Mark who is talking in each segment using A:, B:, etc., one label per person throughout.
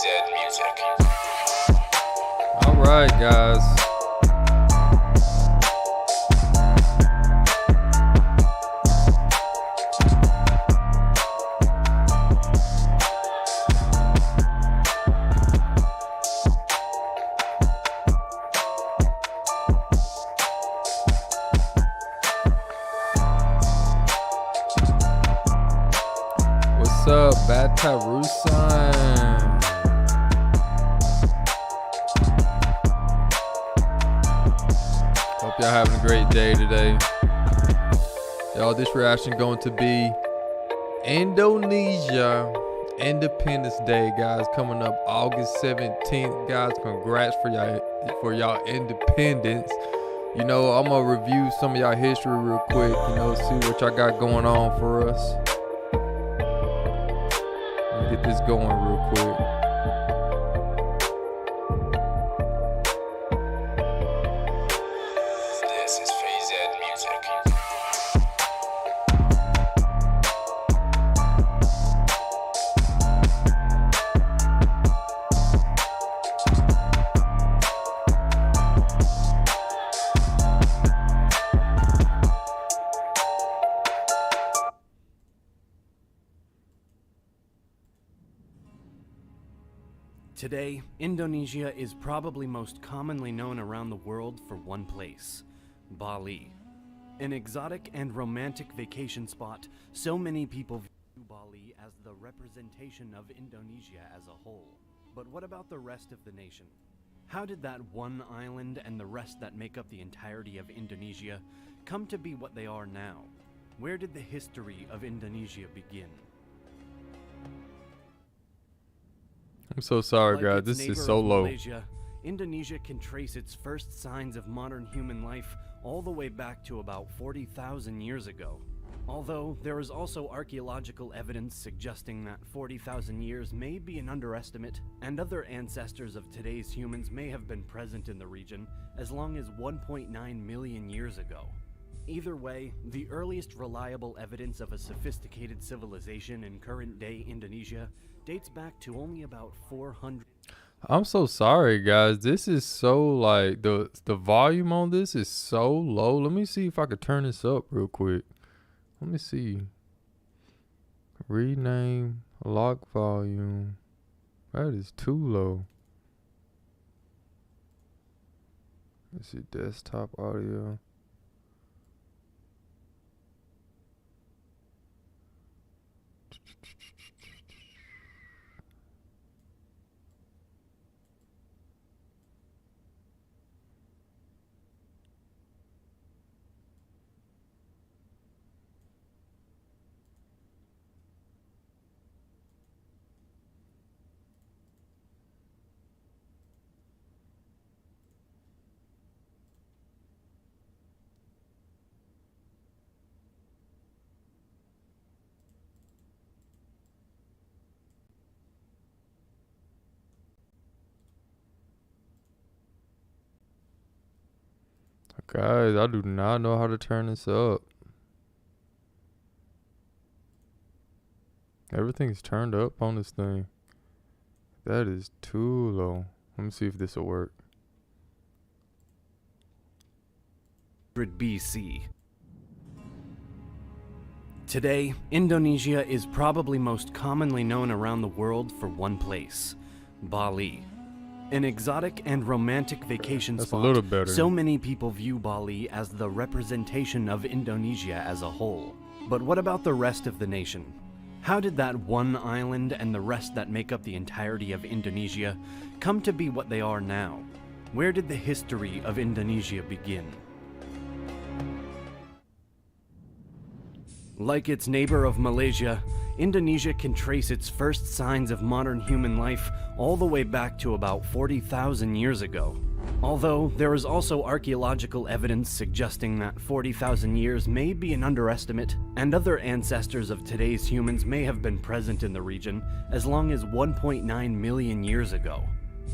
A: Music.
B: All right, guys. What's up, Batarusan? Hope y'all having a great day today. Y'all, this reaction going to be Indonesia Independence Day, guys, coming up August 17th. Guys, congrats for y'all independence. You know, I'm gonna review some of y'all history real quick, you know, see what y'all got going on for us. Let me get this going real quick.
A: This is Music.
C: Today, Indonesia is probably most commonly known around the world for one place, Bali. An exotic and romantic vacation spot, so many people view Bali as the representation of Indonesia as a whole. But what about the rest of the nation? How did that one island and the rest that make up the entirety of Indonesia come to be what they are now? Where did the history of Indonesia begin?
B: I'm so sorry,
C: Like
B: guys.
C: its
B: This
C: neighbor
B: is so
C: of
B: low.
C: Malaysia, Indonesia can trace its first signs of modern human life all the way back to about 40,000 years ago. Although there is also archaeological evidence suggesting that 40,000 years may be an underestimate, and other ancestors of today's humans may have been present in the region as long as 1.9 million years ago. Either way, the earliest reliable evidence of a sophisticated civilization in current-day Indonesia dates back to only about 400.
B: I'm so sorry, guys. This is so, like, the volume on this is so low. Let me see if I could turn this up real quick. Let me see. Rename lock volume. That is too low. Let's see, desktop audio. Guys, I do not know how to turn this up. Everything's turned up on this thing. That is too low. Let me see if this will work.
C: BC. Today, Indonesia is probably most commonly known around the world for one place, Bali. An exotic and romantic vacation
B: That's
C: spot,
B: a little better.
C: so many people view Bali as the representation of Indonesia as a whole. But what about the rest of the nation? How did that one island and the rest that make up the entirety of Indonesia come to be what they are now? Where did the history of Indonesia begin? Like its neighbor of Malaysia, Indonesia can trace its first signs of modern human life all the way back to about 40,000 years ago. Although there is also archaeological evidence suggesting that 40,000 years may be an underestimate, and other ancestors of today's humans may have been present in the region as long as 1.9 million years ago.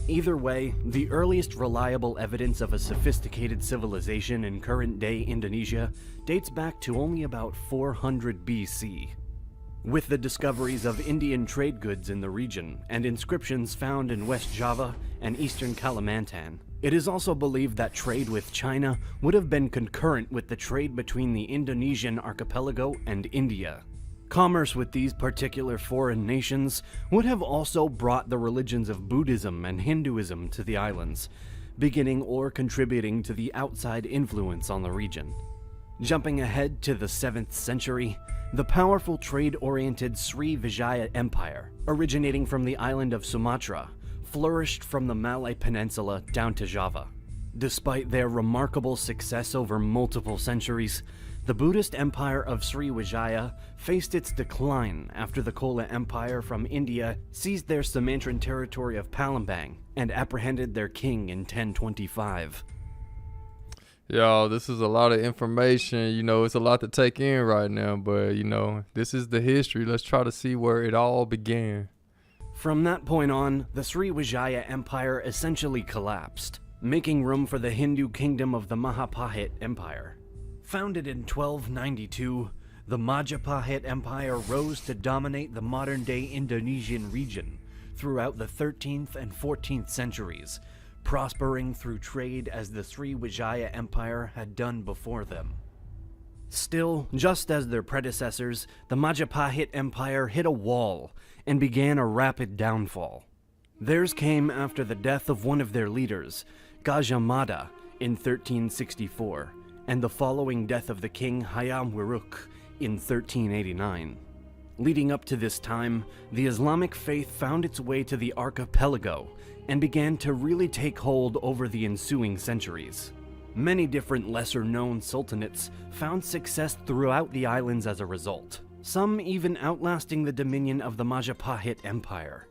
C: Either way, the earliest reliable evidence of a sophisticated civilization in current-day Indonesia dates back to only about 400 BC. With the discoveries of Indian trade goods in the region and inscriptions found in West Java and eastern Kalimantan, it is also believed that trade with China would have been concurrent with the trade between the Indonesian archipelago and India. Commerce with these particular foreign nations would have also brought the religions of Buddhism and Hinduism to the islands, beginning or contributing to the outside influence on the region. Jumping ahead to the 7th century, the powerful trade-oriented Sri Vijaya Empire, originating from the island of Sumatra, flourished from the Malay Peninsula down to Java. Despite their remarkable success over multiple centuries, the Buddhist Empire of Sri Vijaya faced its decline after the Chola Empire from India seized their Sumatran territory of Palembang and apprehended their king in 1025.
B: Yo, this is a lot of information. It's a lot to take in right now, but, this is the history. Let's try to see where it all began.
C: From that point on, the Sri Vijaya Empire essentially collapsed, making room for the Hindu kingdom of the Majapahit Empire. Founded in 1292, the Majapahit Empire rose to dominate the modern-day Indonesian region throughout the 13th and 14th centuries, prospering through trade as the Sri Vijaya Empire had done before them. Still, just as their predecessors, the Majapahit Empire hit a wall and began a rapid downfall. Theirs came after the death of one of their leaders, Gajah Mada, in 1364, and the following death of the king Hayam Wuruk in 1389. Leading up to this time, the Islamic faith found its way to the archipelago and began to really take hold over the ensuing centuries. Many different lesser-known sultanates found success throughout the islands as a result, some even outlasting the dominion of the Majapahit Empire.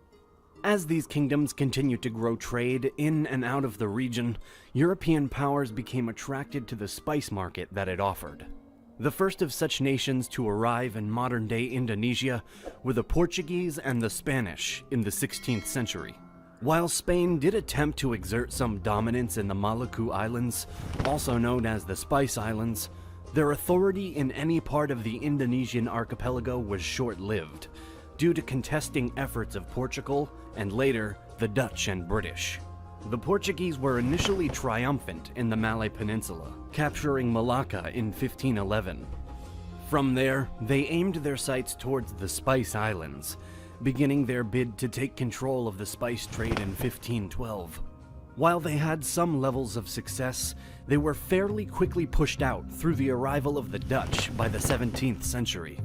C: As these kingdoms continued to grow trade in and out of the region, European powers became attracted to the spice market that it offered. The first of such nations to arrive in modern-day Indonesia were the Portuguese and the Spanish in the 16th century. While Spain did attempt to exert some dominance in the Maluku Islands, also known as the Spice Islands, their authority in any part of the Indonesian archipelago was short-lived, due to contesting efforts of Portugal and later the Dutch and British. The Portuguese were initially triumphant in the Malay Peninsula, capturing Malacca in 1511. From there, they aimed their sights towards the Spice Islands, beginning their bid to take control of the spice trade in 1512. While they had some levels of success, they were fairly quickly pushed out through the arrival of the Dutch by the 17th century.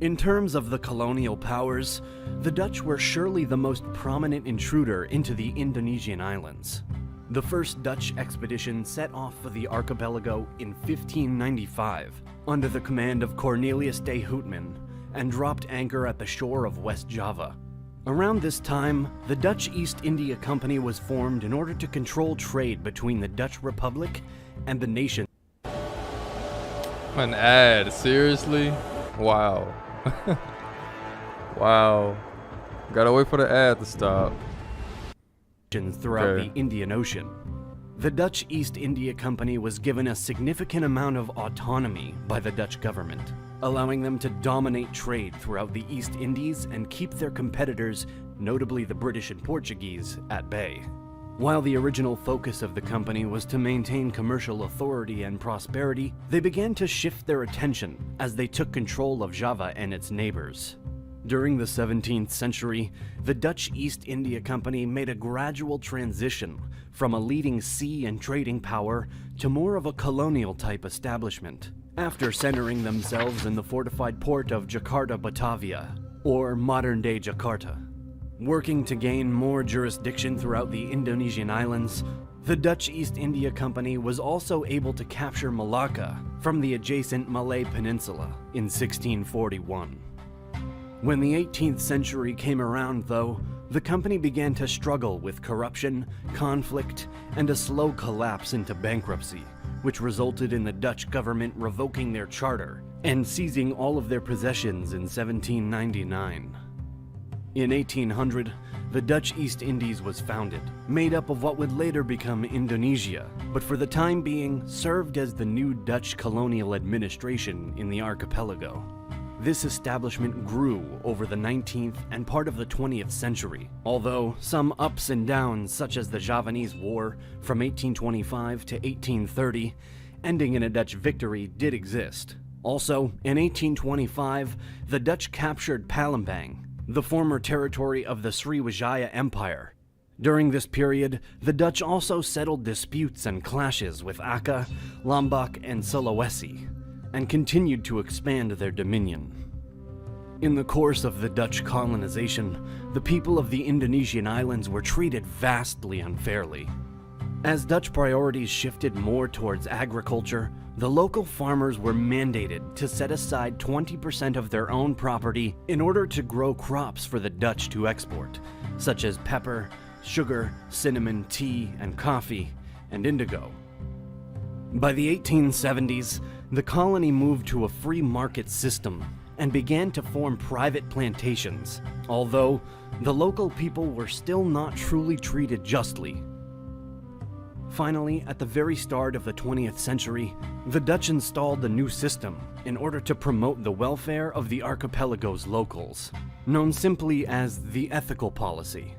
C: In terms of the colonial powers, the Dutch were surely the most prominent intruder into the Indonesian islands. The first Dutch expedition set off for the archipelago in 1595 under the command of Cornelius de Houtman and dropped anchor at the shore of West Java. Around this time, the Dutch East India Company was formed in order to control trade between the Dutch Republic and the nation.
B: An ad, seriously? Wow. Wow. Gotta wait for the ad to stop.
C: Throughout the Indian Ocean. The Dutch East India Company was given a significant amount of autonomy by the Dutch government, allowing them to dominate trade throughout the East Indies and keep their competitors, notably the British and Portuguese, at bay. While the original focus of the company was to maintain commercial authority and prosperity, they began to shift their attention as they took control of Java and its neighbors. During the 17th century, the Dutch East India Company made a gradual transition from a leading sea and trading power to more of a colonial-type establishment, after centering themselves in the fortified port of Jakarta, Batavia, or modern-day Jakarta. Working to gain more jurisdiction throughout the Indonesian islands, the Dutch East India Company was also able to capture Malacca from the adjacent Malay Peninsula in 1641. When the 18th century came around, though, the company began to struggle with corruption, conflict, and a slow collapse into bankruptcy, which resulted in the Dutch government revoking their charter and seizing all of their possessions in 1799. In 1800, the Dutch East Indies was founded, made up of what would later become Indonesia, but for the time being served as the new Dutch colonial administration in the archipelago. This establishment grew over the 19th and part of the 20th century, although some ups and downs such as the Javanese War from 1825 to 1830, ending in a Dutch victory, did exist. Also, in 1825, the Dutch captured Palembang, the former territory of the Sriwijaya Empire. During this period, the Dutch also settled disputes and clashes with Aka, Lombok, and Sulawesi, and continued to expand their dominion. In the course of the Dutch colonization, the people of the Indonesian islands were treated vastly unfairly. As Dutch priorities shifted more towards agriculture, the local farmers were mandated to set aside 20% of their own property in order to grow crops for the Dutch to export, such as pepper, sugar, cinnamon, tea, and coffee, and indigo. By the 1870s, the colony moved to a free market system and began to form private plantations, although the local people were still not truly treated justly. Finally, at the very start of the 20th century, the Dutch installed a new system in order to promote the welfare of the archipelago's locals, known simply as the ethical policy.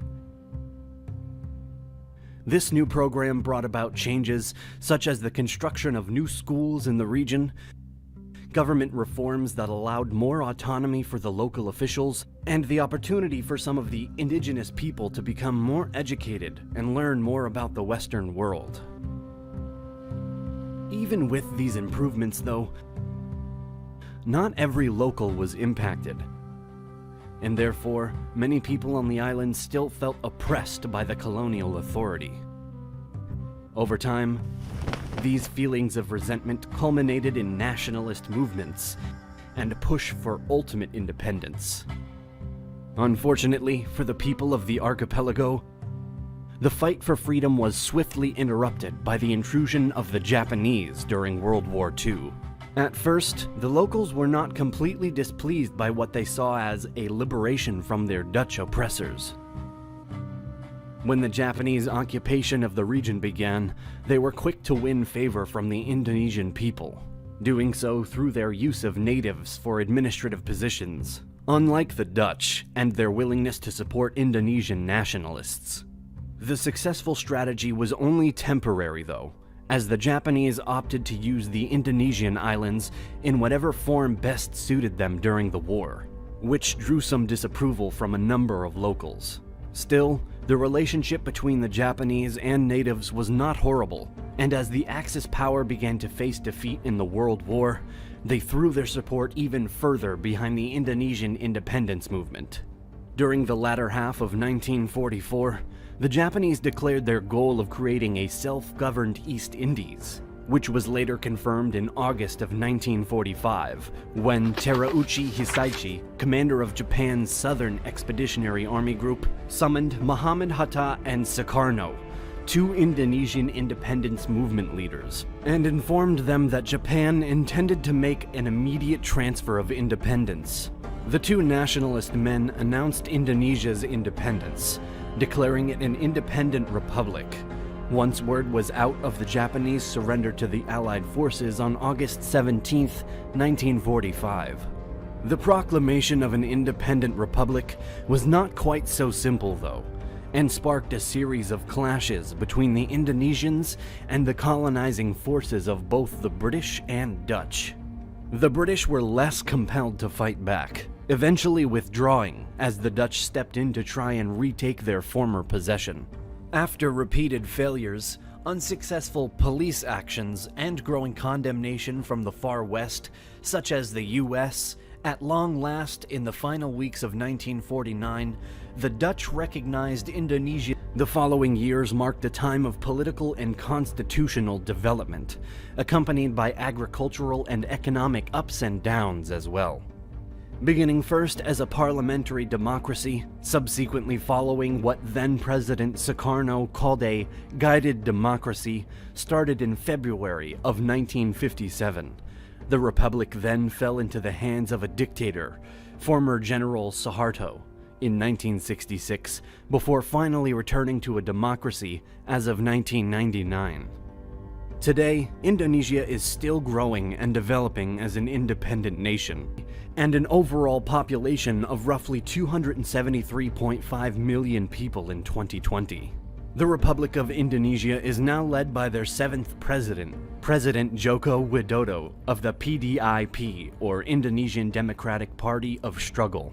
C: This new program brought about changes such as the construction of new schools in the region, government reforms that allowed more autonomy for the local officials, and the opportunity for some of the indigenous people to become more educated and learn more about the Western world. Even with these improvements, though, not every local was impacted, and therefore many people on the island still felt oppressed by the colonial authority. Over time, these feelings of resentment culminated in nationalist movements and a push for ultimate independence. Unfortunately for the people of the archipelago, the fight for freedom was swiftly interrupted by the intrusion of the Japanese during World War II. At first, the locals were not completely displeased by what they saw as a liberation from their Dutch oppressors. When the Japanese occupation of the region began, they were quick to win favor from the Indonesian people, doing so through their use of natives for administrative positions, unlike the Dutch and their willingness to support Indonesian nationalists. The successful strategy was only temporary, though, as the Japanese opted to use the Indonesian islands in whatever form best suited them during the war, which drew some disapproval from a number of locals. Still, the relationship between the Japanese and natives was not horrible, and as the Axis power began to face defeat in the World War, they threw their support even further behind the Indonesian independence movement. During the latter half of 1944, the Japanese declared their goal of creating a self-governed East Indies, which was later confirmed in August of 1945, when Terauchi Hisaichi, commander of Japan's Southern Expeditionary Army Group, summoned Muhammad Hatta and Sukarno, two Indonesian independence movement leaders, and informed them that Japan intended to make an immediate transfer of independence. The two nationalist men announced Indonesia's independence, declaring it an independent republic, once word was out of the Japanese surrender to the Allied forces on August 17, 1945. The proclamation of an independent republic was not quite so simple, though, and sparked a series of clashes between the Indonesians and the colonizing forces of both the British and Dutch. The British were less compelled to fight back, eventually withdrawing as the Dutch stepped in to try and retake their former possession. After repeated failures, unsuccessful police actions, and growing condemnation from the far west, such as the US, at long last, in the final weeks of 1949, the Dutch recognized Indonesia. The following years marked a time of political and constitutional development, accompanied by agricultural and economic ups and downs as well. Beginning first as a parliamentary democracy, subsequently following what then-President Sukarno called a guided democracy, started in February of 1957. The republic then fell into the hands of a dictator, former General Suharto, in 1966, before finally returning to a democracy as of 1999. Today, Indonesia is still growing and developing as an independent nation, and an overall population of roughly 273.5 million people in 2020. The Republic of Indonesia is now led by their 7th president, President Joko Widodo of the PDIP, or Indonesian Democratic Party of Struggle.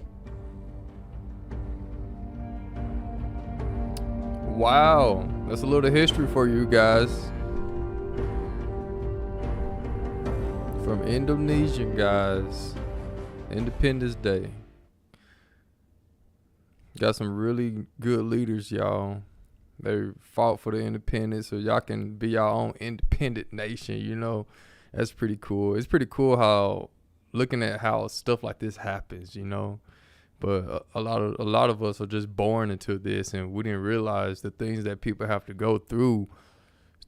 B: Wow, that's a little history for you guys. From Indonesia, guys. Independence Day. Got some really good leaders, y'all. They fought for the independence so y'all can be your own independent nation, you know. That's pretty cool. It's pretty cool how looking at how stuff like this happens, you know. But a lot of us are just born into this, and we didn't realize the things that people have to go through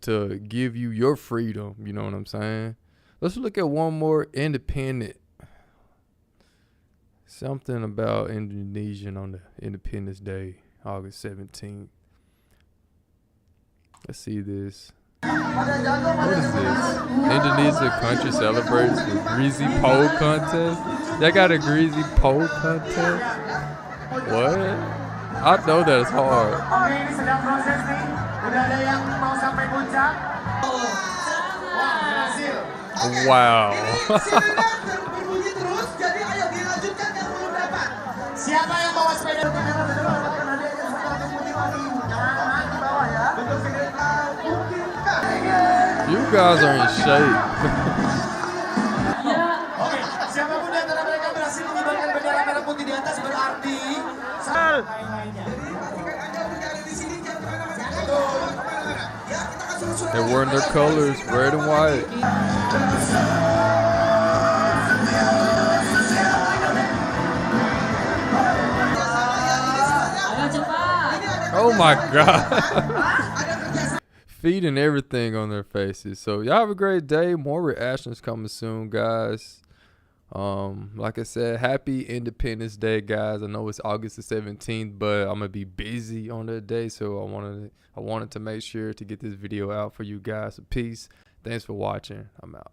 B: to give you your freedom, you know what I'm saying? Let's look at one more independent. Something about Indonesian on the Independence Day, August 17th. Let's see this. What is this? Indonesia country celebrates the greasy pole contest. They got a greasy pole contest? What? I know that's hard.
D: Oke, ini sedang proses nih. Udah ada yang mau sampai puncak. Wah, berhasil.
B: Wow.
D: Berbunyi terus, jadi ayo dilanjutkan yang belum dapat. Siapa yang bawa sepeda?
B: You guys are in shape.
D: Oke, siapapun di antara mereka berhasil mengibarkan bendera merah putih di atas berarti
B: They're wearing their colors, red and white. Oh my God. Feet and everything on their faces. So y'all have a great day. More reactions coming soon, guys. Like I said, happy Independence Day, guys. I know it's August the 17th, but I'm gonna be busy on that day, so I wanted to make sure to get this video out for you guys. So peace. Thanks for watching. I'm out.